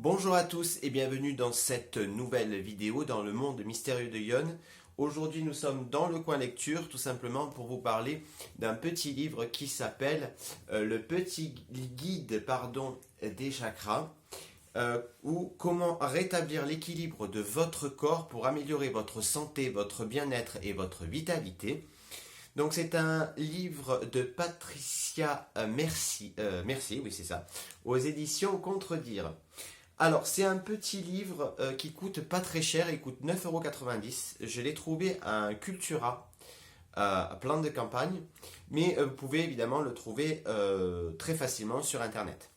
Bonjour à tous et bienvenue dans cette nouvelle vidéo dans le monde mystérieux de Yon. Aujourd'hui nous sommes dans le coin lecture tout simplement pour vous parler d'un petit livre qui s'appelle Le petit guide des chakras ou comment rétablir l'équilibre de votre corps pour améliorer votre santé, votre bien-être et votre vitalité. Donc c'est un livre de Patricia Mercier, oui c'est ça, aux éditions Contredire. Alors, c'est un petit livre qui coûte pas très cher, il coûte 9,90 €. Je l'ai trouvé à un Cultura, à Plan de Campagne, mais vous pouvez évidemment le trouver très facilement sur Internet.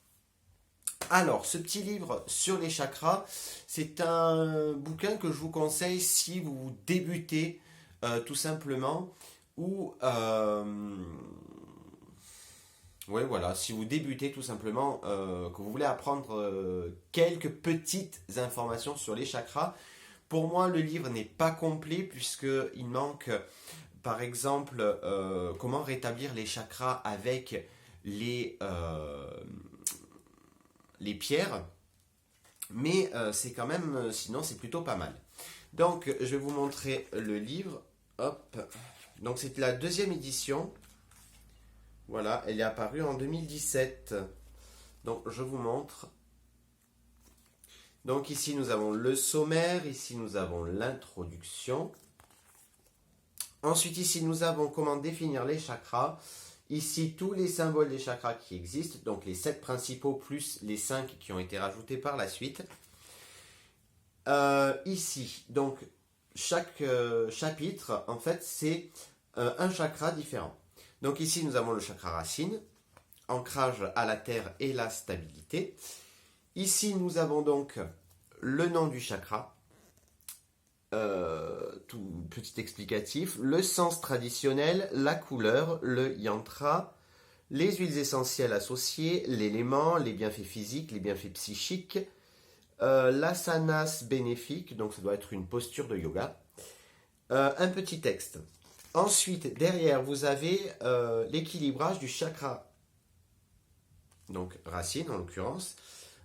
Alors, ce petit livre sur les chakras, c'est un bouquin que je vous conseille si vous débutez tout simplement, ou ouais, voilà, si vous débutez tout simplement, que vous voulez apprendre quelques petites informations sur les chakras. Pour moi, le livre n'est pas complet puisqu'il manque, par exemple, comment rétablir les chakras avec les, euh, les pierres. Mais c'est quand même, sinon c'est plutôt pas mal. Donc, je vais vous montrer le livre. Hop. Donc, c'est la deuxième édition. Voilà, elle est apparue en 2017. Donc je vous montre. Donc ici nous avons le sommaire, ici nous avons l'introduction. Ensuite ici nous avons comment définir les chakras. Ici tous les symboles des chakras qui existent, donc les 7 principaux plus les 5 qui ont été rajoutés par la suite. Ici, donc chaque chapitre en fait c'est un chakra différent. Donc ici, nous avons le chakra racine, ancrage à la terre et la stabilité. Ici, nous avons donc le nom du chakra, tout petit explicatif, le sens traditionnel, la couleur, le yantra, les huiles essentielles associées, l'élément, les bienfaits physiques, les bienfaits psychiques, l'asanas bénéfique, donc ça doit être une posture de yoga, un petit texte. Ensuite, derrière, vous avez l'équilibrage du chakra, donc racine en l'occurrence,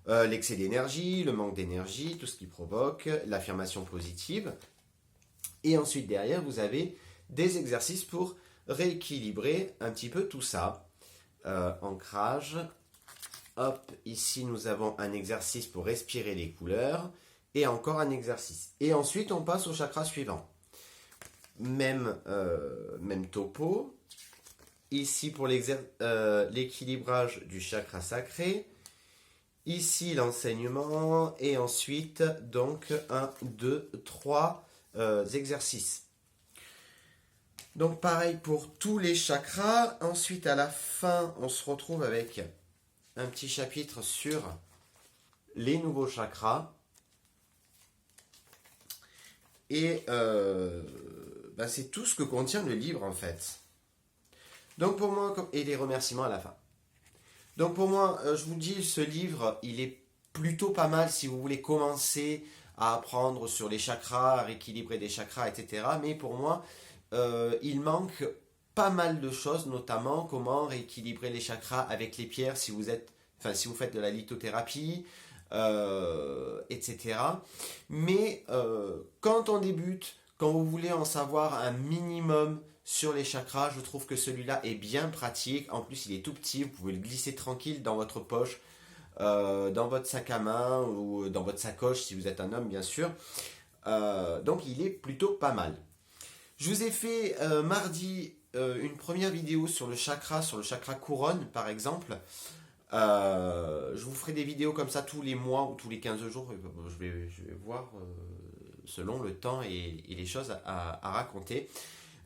l'excès d'énergie, le manque d'énergie, tout ce qui provoque, l'affirmation positive. Et ensuite, derrière, vous avez des exercices pour rééquilibrer un petit peu tout ça. Ancrage. Hop, ici, nous avons un exercice pour respirer les couleurs. Et encore un exercice. Et ensuite, on passe au chakra suivant. Même topo. Ici pour l'équilibrage du chakra sacré. Ici l'enseignement. Et ensuite donc 1, 2, 3 exercices. Donc pareil pour tous les chakras. Ensuite à la fin on se retrouve avec un petit chapitre sur les nouveaux chakras. Et c'est tout ce que contient le livre en fait. Donc pour moi, et les remerciements à la fin. Donc pour moi, je vous dis, ce livre, il est plutôt pas mal si vous voulez commencer à apprendre sur les chakras, à rééquilibrer des chakras, etc. Mais pour moi, il manque pas mal de choses, notamment comment rééquilibrer les chakras avec les pierres si vous faites de la lithothérapie, etc. Mais quand on débute, quand vous voulez en savoir un minimum sur les chakras, je trouve que celui-là est bien pratique. En plus, il est tout petit, vous pouvez le glisser tranquille dans votre poche, dans votre sac à main ou dans votre sacoche si vous êtes un homme, bien sûr. Donc, il est plutôt pas mal. Je vous ai fait mardi une première vidéo sur le chakra couronne, par exemple. Je vous ferai des vidéos comme ça tous les mois ou tous les 15 jours. Je vais voir selon le temps et les choses à raconter.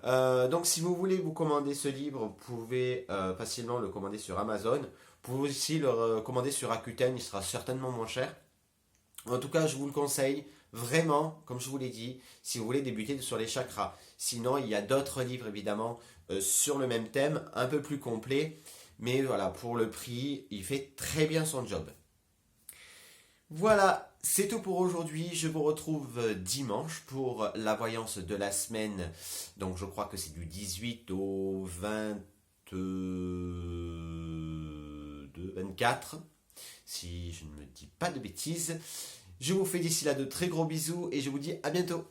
Donc si vous voulez vous commander ce livre, vous pouvez facilement le commander sur Amazon. Vous pouvez aussi le commander sur Rakuten, il sera certainement moins cher. En tout cas, je vous le conseille vraiment, comme je vous l'ai dit, si vous voulez débuter sur les chakras. Sinon, il y a d'autres livres évidemment sur le même thème, un peu plus complets. Mais voilà, pour le prix, il fait très bien son job. Voilà, c'est tout pour aujourd'hui. Je vous retrouve dimanche pour la voyance de la semaine. Donc je crois que c'est du 18 au 24. si je ne me dis pas de bêtises. Je vous fais d'ici là de très gros bisous et je vous dis à bientôt.